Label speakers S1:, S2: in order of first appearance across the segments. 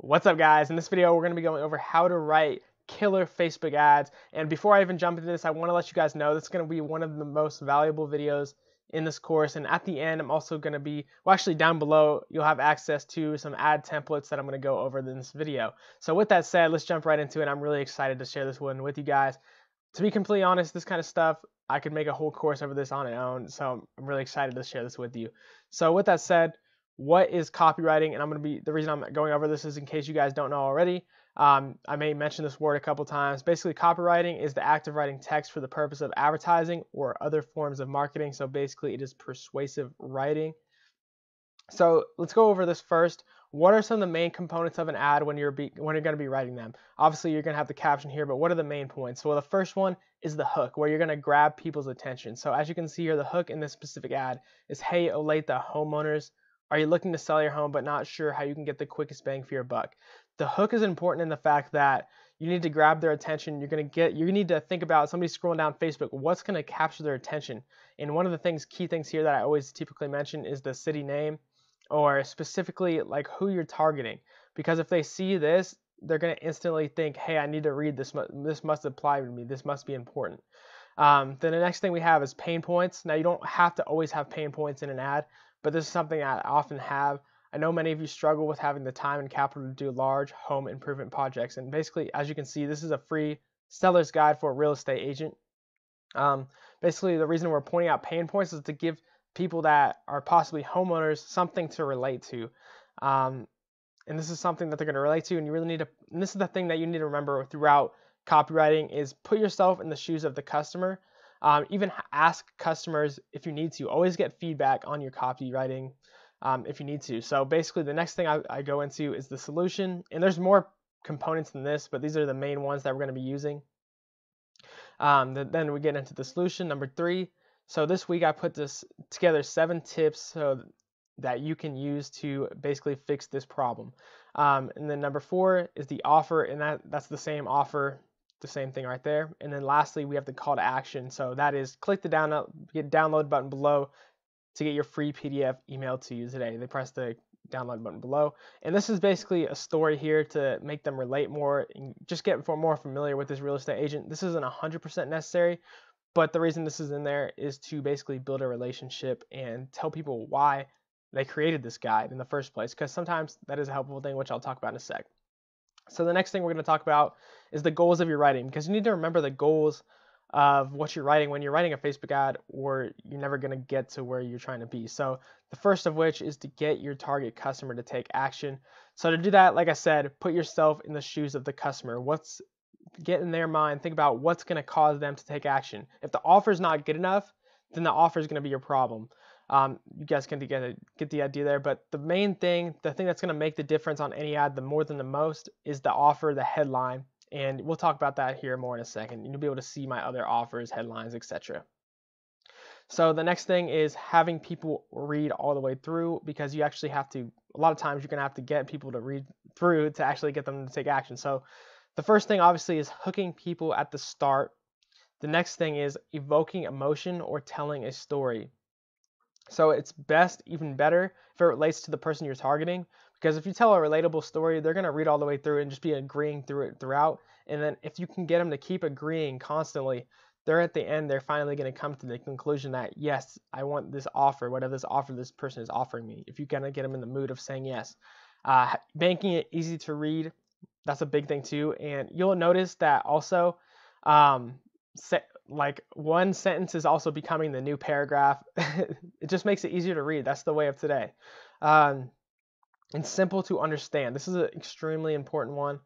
S1: What's up, guys? In this video, we're going to be going over how to write killer Facebook ads. And before I even jump into this, I want to let you guys know this is going to be one of the most valuable videos in this course. And at the end, I'm also going to be, well, actually down below, you'll have access to some ad templates that I'm going to go over in this video. So with that said, let's jump right into it. I'm really excited to share this one with you guys. To be completely honest, this kind of stuff, I could make a whole course over this on its own. So I'm really excited to share this with you. So with that said, what is copywriting? And the reason I'm going over this is in case you guys don't know already. I may mention this word a couple times. Basically, copywriting is the act of writing text for the purpose of advertising or other forms of marketing. So basically, it is persuasive writing. So let's go over this first. What are some of the main components of an ad when you're going to be writing them? Obviously, you're going to have the caption here, but what are the main points? Well, the first one is the hook, where you're going to grab people's attention. So as you can see here, the hook in this specific ad is, "Hey, Olathe homeowners, are you looking to sell your home but not sure how you can get the quickest bang for your buck?" The hook is important in the fact that you need to grab their attention. You need to think about somebody scrolling down Facebook, what's going to capture their attention? And one of the key things here that I always typically mention is the city name, or specifically like who you're targeting. Because if they see this, they're going to instantly think, hey, I need to read this. This must apply to me. This must be important. Then the next thing we have is pain points. Now, you don't have to always have pain points in an ad, but this is something I often have. I know many of you struggle with having the time and capital to do large home improvement projects. And basically, as you can see, this is a free seller's guide for a real estate agent. Basically, the reason we're pointing out pain points is to give people that are possibly homeowners something to relate to. And this is something that they're going to relate to, and you really need to, and this is the thing that you need to remember throughout copywriting, is put yourself in the shoes of the customer. Even ask customers if you need to. Always get feedback on your copywriting if you need to. So basically, the next thing I go into is the solution. And there's more components than this, but these are the main ones that we're going to be using. Then we get into the solution, number 3. So this week I put together 7 tips that you can use to basically fix this problem. And then number 4 is the offer, and that's the same offer, the same thing right there. And then lastly, we have the call to action. So that is, click the download button below to get your free PDF emailed to you today. They press the download button below. And this is basically a story here to make them relate more and just get more familiar with this real estate agent. This isn't 100% necessary, but the reason this is in there is to basically build a relationship and tell people why they created this guide in the first place, because sometimes that is a helpful thing, which I'll talk about in a sec. So the next thing we're going to talk about is the goals of your writing, because you need to remember the goals of what you're writing when you're writing a Facebook ad, or you're never going to get to where you're trying to be. So the first of which is to get your target customer to take action. So to do that, like I said, put yourself in the shoes of the customer. Get in their mind, think about what's going to cause them to take action. If the offer is not good enough, then the offer is going to be your problem. You guys can get the idea there, but the main thing, the thing that's going to make the difference on any ad, the more than the most, is the offer, the headline. And we'll talk about that here more in a second. You'll be able to see my other offers, headlines, etc. So the next thing is having people read all the way through, because you actually have to, a lot of times you're going to have to get people to read through to actually get them to take action. So the first thing obviously is hooking people at the start. The next thing is evoking emotion or telling a story. So it's best, even better, if it relates to the person you're targeting, because if you tell a relatable story, they're going to read all the way through and just be agreeing through it throughout. And then if you can get them to keep agreeing constantly, at the end, they're finally going to come to the conclusion that, yes, I want this offer, whatever this offer this person is offering me. If you're going to get them in the mood of saying yes. Making it easy to read, that's a big thing too. And you'll notice that also, like one sentence is also becoming the new paragraph. It just makes it easier to read. That's the way of today. And simple to understand. This is an extremely important one.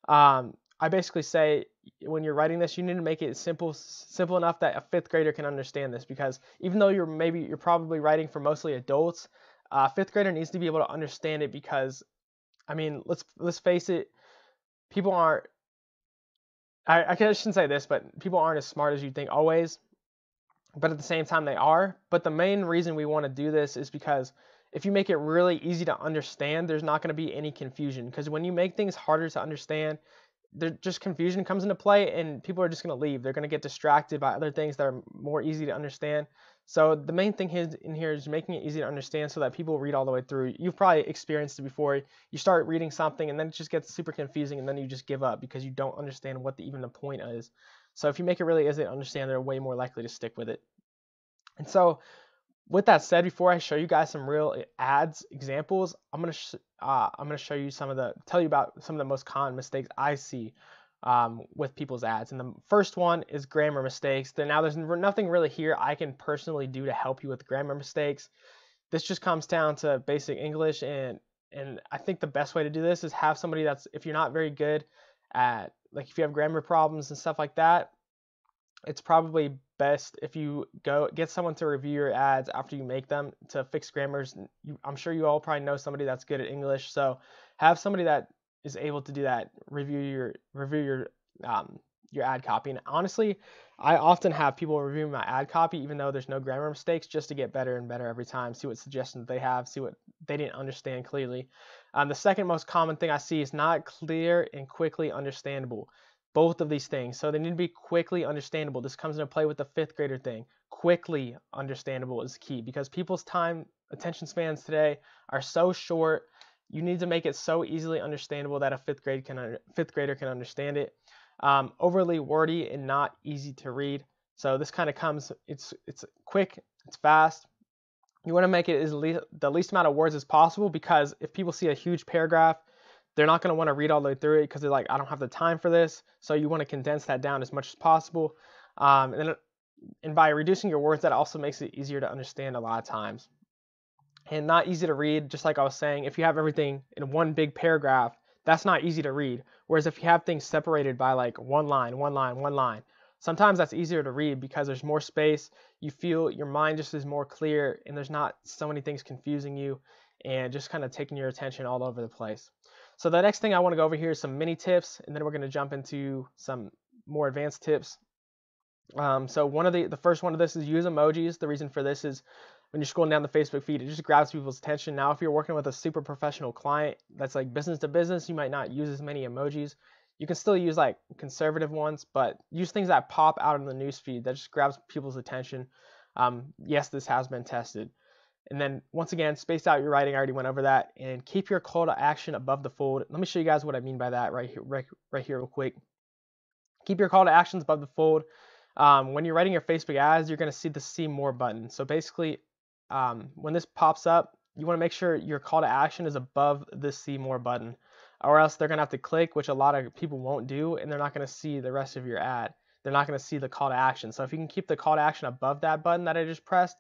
S1: I basically say when you're writing this, you need to make it simple enough that a 5th grader can understand this, because even though you're probably writing for mostly adults, a 5th grader needs to be able to understand it, because I mean, let's face it, people aren't, I shouldn't say this, but people aren't as smart as you think always, but at the same time they are. But the main reason we want to do this is because if you make it really easy to understand, there's not going to be any confusion, because when you make things harder to understand, just confusion comes into play and people are just going to leave. They're going to get distracted by other things that are more easy to understand. So the main thing in here is making it easy to understand so that people read all the way through. You've probably experienced it before. You start reading something and then it just gets super confusing and then you just give up because you don't understand what even the point is. So if you make it really easy to understand, they're way more likely to stick with it. And so with that said, before I show you guys some real ads examples, I'm gonna show you tell you about some of the most common mistakes I see with people's ads. And the first one is grammar mistakes. Now there's nothing really here I can personally do to help you with grammar mistakes. This just comes down to basic English, and I think the best way to do this is have somebody if you're not very good at, like, if you have grammar problems and stuff like that, it's probably best if you go get someone to review your ads after you make them to fix grammars. I'm sure you all probably know somebody that's good at English, so have somebody that is able to do that, review your ad copy. And honestly, I often have people review my ad copy even though there's no grammar mistakes, just to get better and better every time, see what suggestions they have, see what they didn't understand clearly. The second most common thing I see is not clear and quickly understandable. Both of these things. So they need to be quickly understandable. This comes into play with the fifth grader thing. Quickly understandable is key because people's attention spans today are so short. You need to make it so easily understandable that a fifth grader can understand it. Overly wordy and not easy to read. So this kind of comes, it's quick, it's fast. You want to make it the least amount of words as possible, because if people see a huge paragraph, they're not going to want to read all the way through it because they're like, I don't have the time for this. So you want to condense that down as much as possible. And by reducing your words, that also makes it easier to understand a lot of times. And not easy to read, just like I was saying, if you have everything in one big paragraph, that's not easy to read. Whereas if you have things separated by like one line, sometimes that's easier to read because there's more space. You feel your mind just is more clear and there's not so many things confusing you and just kind of taking your attention all over the place. So the next thing I want to go over here is some mini tips, and then we're going to jump into some more advanced tips. So the first one of this is use emojis. The reason for this is when you're scrolling down the Facebook feed, it just grabs people's attention. Now, if you're working with a super professional client that's like business to business, you might not use as many emojis. You can still use like conservative ones, but use things that pop out in the newsfeed that just grabs people's attention. Yes, this has been tested. And then once again, space out your writing. I already went over that. And keep your call to action above the fold. Let me show you guys what I mean by that right here real quick. Keep your call to actions above the fold. When you're writing your Facebook ads, you're going to see the see more button. So basically, when this pops up, you want to make sure your call to action is above the see more button, or else they're going to have to click, which a lot of people won't do, and they're not going to see the rest of your ad. They're not going to see the call to action. So if you can keep the call to action above that button that I just pressed,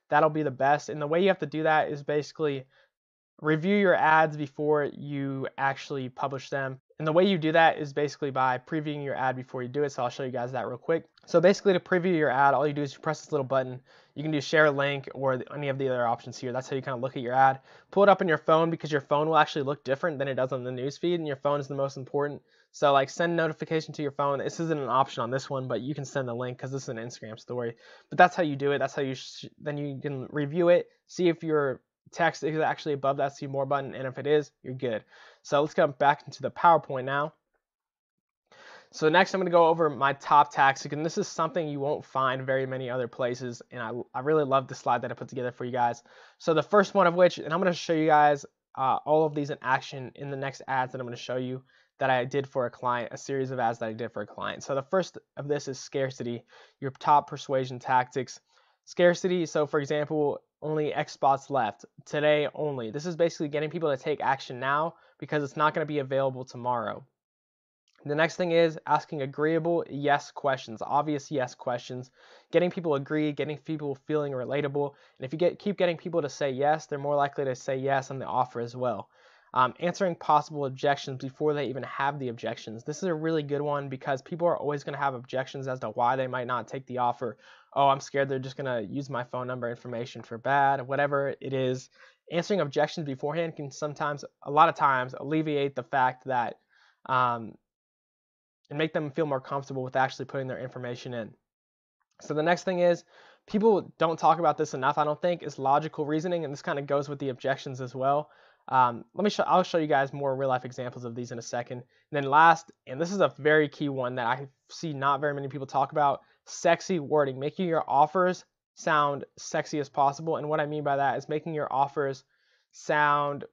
S1: that'll be the best. And the way you have to do that is basically review your ads before you actually publish them. And the way you do that is basically by previewing your ad before you do it. So I'll show you guys that real quick. So basically, to preview your ad, all you do is you press this little button. You can do share a link or any of the other options here. That's how you kind of look at your ad. Pull it up on your phone, because your phone will actually look different than it does on the newsfeed, and your phone is the most important. So like send notification to your phone. This isn't an option on this one, but you can send the link because this is an Instagram story. But that's how you do it. That's how then you can review it, see if your text is actually above that see more button, and if it is, you're good. So let's come back into the PowerPoint now. So next I'm going to go over my top tactics, and this is something you won't find very many other places, and I really love the slide that I put together for you guys. So the first one of which, and I'm going to show you guys all of these in action in the next ads that I'm going to show you that I did for a client, a series of ads that I did for a client. So the first of this is scarcity, your top persuasion tactics. Scarcity, so for example, only X spots left, today only. This is basically getting people to take action now because it's not going to be available tomorrow. The next thing is asking agreeable yes questions, obvious yes questions, getting people agree, getting people feeling relatable. And if you keep getting people to say yes, they're more likely to say yes on the offer as well. Answering possible objections before they even have the objections. This is a really good one because people are always going to have objections as to why they might not take the offer. Oh, I'm scared they're just going to use my phone number information for bad, whatever it is. Answering objections beforehand can sometimes, a lot of times, alleviate the fact that and make them feel more comfortable with actually putting their information in. So the next thing is, people don't talk about this enough, I don't think, is logical reasoning, and this kind of goes with the objections as well. I'll show you guys more real life examples of these in a second. And then last, and this is a very key one that I see not very many people talk about, sexy wording, making your offers sound sexy as possible. And what I mean by that is making your offers sound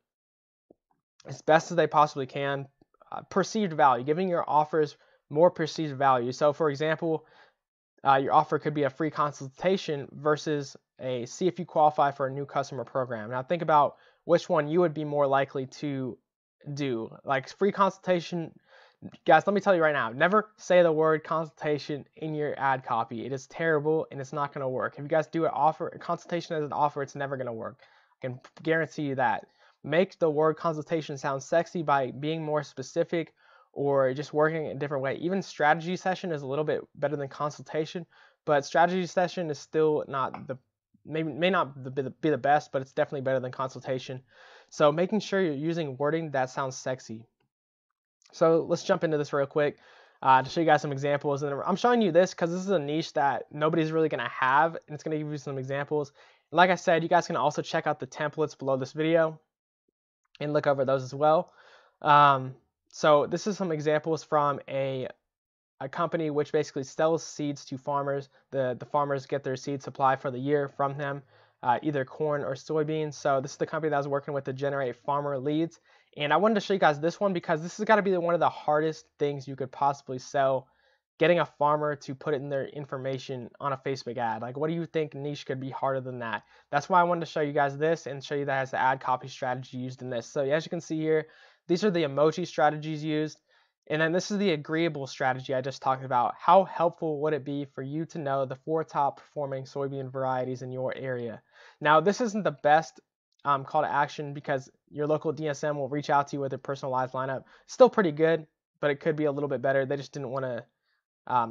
S1: as best as they possibly can. Perceived value, giving your offers more perceived value. So for example, your offer could be a free consultation versus a see if you qualify for a new customer program. Now think about which one you would be more likely to do. Like free consultation, guys, let me tell you right now, never say the word consultation in your ad copy. It is terrible and it's not going to work. If you guys do a consultation as an offer, it's never going to work. I can guarantee you that. Make the word consultation sound sexy by being more specific or just working a different way. Even strategy session is a little bit better than consultation, but strategy session is still not may not be the best, but it's definitely better than consultation. So making sure you're using wording that sounds sexy. So let's jump into this real quick to show you guys some examples. And I'm showing you this because this is a niche that nobody's really going to have, and it's going to give you some examples. Like I said, you guys can also check out the templates below this video and look over those as well. So this is some examples from a company which basically sells seeds to farmers. The farmers get their seed supply for the year from them, either corn or soybeans. So this is the company that I was working with to generate farmer leads. And I wanted to show you guys this one because this has got to be one of the hardest things you could possibly sell, getting a farmer to put in their information on a Facebook ad. Like, what do you think niche could be harder than that? That's why I wanted to show you guys this and show you that as the ad copy strategy used in this. So as you can see here, these are the emoji strategies used. And then this is the agreeable strategy I just talked about. How helpful would it be for you to know the 4 top performing soybean varieties in your area? Now, this isn't the best call to action because your local DSM will reach out to you with a personalized lineup. Still pretty good, but it could be a little bit better. They just didn't want to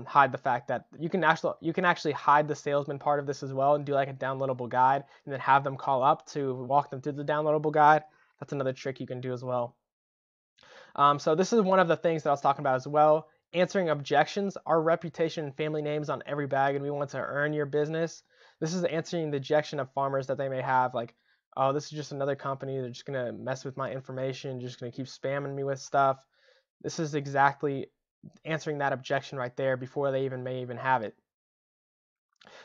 S1: hide the fact that you can actually hide the salesman part of this as well and do like a downloadable guide and then have them call up to walk them through the downloadable guide. That's another trick you can do as well. So this is one of the things that I was talking about as well. Answering objections. Our reputation and family names on every bag, and we want to earn your business. This is answering the objection of farmers that they may have, like, oh, this is just another company. They're just going to mess with my information, just going to keep spamming me with stuff. This is exactly answering that objection right there before they may even have it.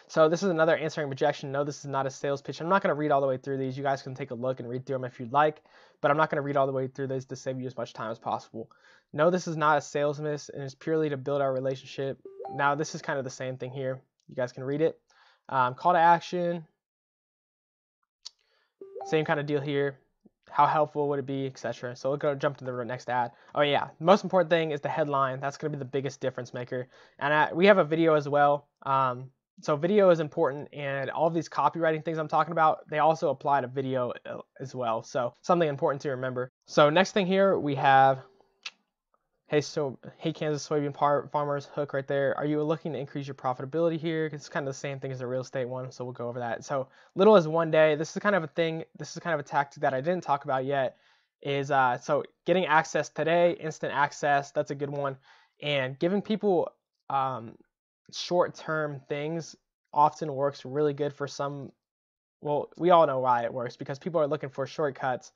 S1: So this is another answering objection. No, this is not a sales pitch. I'm not going to read all the way through these. You guys can take a look and read through them if you'd like, but I'm not going to read all the way through this to save you as much time as possible. No, this is not a sales miss, and it's purely to build our relationship. Now, this is kind of the same thing here. You guys can read it. Call to action. Same kind of deal here. How helpful would it be, etc. So we'll go jump to the next ad. Oh yeah, the most important thing is the headline. That's going to be the biggest difference maker. And we have a video as well. So video is important, and all of these copywriting things I'm talking about, they also apply to video as well. So something important to remember. So next thing here we have, hey Kansas soybean farmers, hook right there. Are you looking to increase your profitability here? It's kind of the same thing as the real estate one, so we'll go over that. So little as 1 day. This is kind of a thing. This is kind of a tactic that I didn't talk about yet. Is so getting access today, instant access. That's a good one, and giving people short-term things often works really good for some. Well, we all know why it works, because people are looking for shortcuts.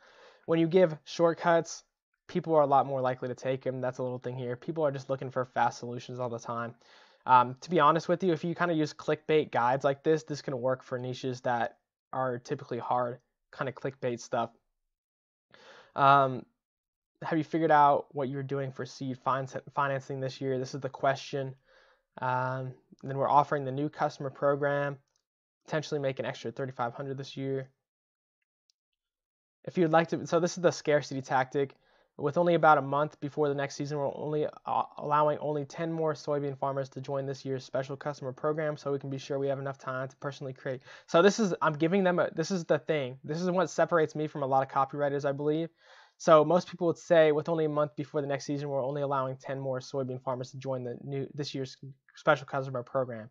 S1: When you give shortcuts, people are a lot more likely to take them. That's a little thing here. People are just looking for fast solutions all the time. To be honest with you, if you kind of use clickbait guides like this can work for niches that are typically hard, kind of clickbait stuff. Have you figured out what you're doing for seed financing this year? This is the question. Then we're offering the new customer program, potentially make an extra $3,500 this year. If you'd like to, so this is the scarcity tactic. With only about a month before the next season, we're only allowing only 10 more soybean farmers to join this year's special customer program, so we can be sure we have enough time to personally create. So this is, I'm giving them this is the thing. This is what separates me from a lot of copywriters, I believe. So most people would say with only a month before the next season, we're only allowing 10 more soybean farmers to join this year's special customer program.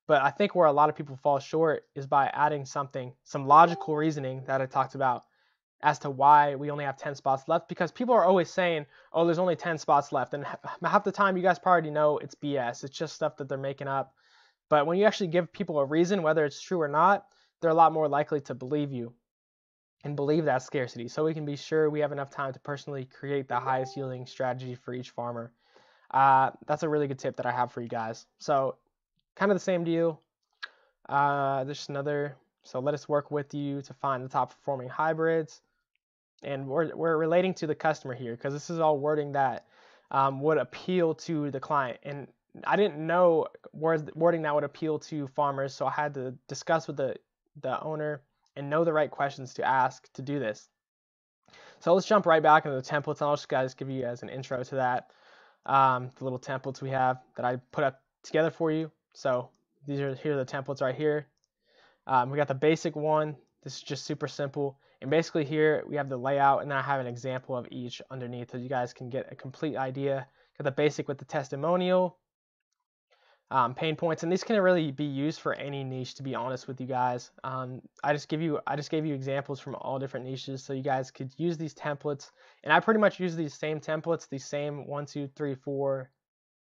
S1: But I think where a lot of people fall short is by adding some logical reasoning that I talked about as to why we only have 10 spots left, because people are always saying, oh, there's only 10 spots left. And half the time you guys probably already know it's BS. It's just stuff that they're making up. But when you actually give people a reason, whether it's true or not, they're a lot more likely to believe you and believe that scarcity, so we can be sure we have enough time to personally create the highest yielding strategy for each farmer. That's a really good tip that I have for you guys. So kind of the same deal. There's another. So let us work with you to find the top performing hybrids. And we're relating to the customer here because this is all wording that would appeal to the client. And I didn't know wording that would appeal to farmers, so I had to discuss with the owner and know the right questions to ask to do this. So let's jump right back into the templates, and I'll just give you guys an intro to that. The little templates we have that I put up together for you. So here are the templates right here. We got the basic one. This is just super simple. And basically here we have the layout, and then I have an example of each underneath so you guys can get a complete idea. Got the basic with the testimonial, pain points, and these can really be used for any niche, to be honest with you guys. I just gave you examples from all different niches so you guys could use these templates. And I pretty much use these same templates, these same 1, 2, 3, 4,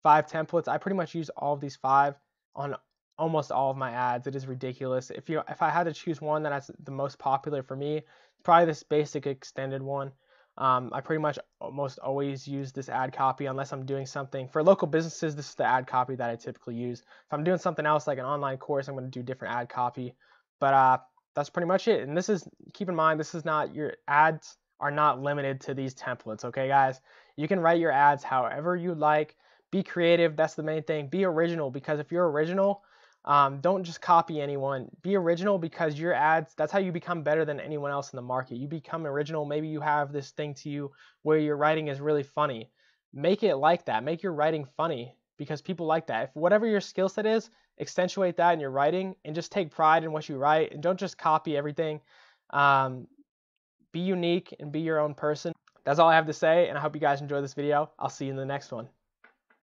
S1: 5 templates. I pretty much use all of these 5 on almost all of my ads. It is ridiculous. If I had to choose one that's the most popular for me, probably this basic extended one. I pretty much almost always use this ad copy unless I'm doing something for local businesses. This is the ad copy that I typically use. If I'm doing something else like an online course, I'm going to do different ad copy. But that's pretty much it. And keep in mind, this is not, your ads are not limited to these templates. Okay, guys, you can write your ads however you like. Be creative. That's the main thing. Be original, because if you're original, don't just copy anyone. Be original, because your ads, that's how you become better than anyone else in the market. You become original. Maybe you have this thing to you where your writing is really funny. Make it like that. Make your writing funny, because people like that. If whatever your skill set is, accentuate that in your writing and just take pride in what you write, and don't just copy everything. Be unique and be your own person. That's all I have to say, and I hope you guys enjoy this video. I'll see you in the next one.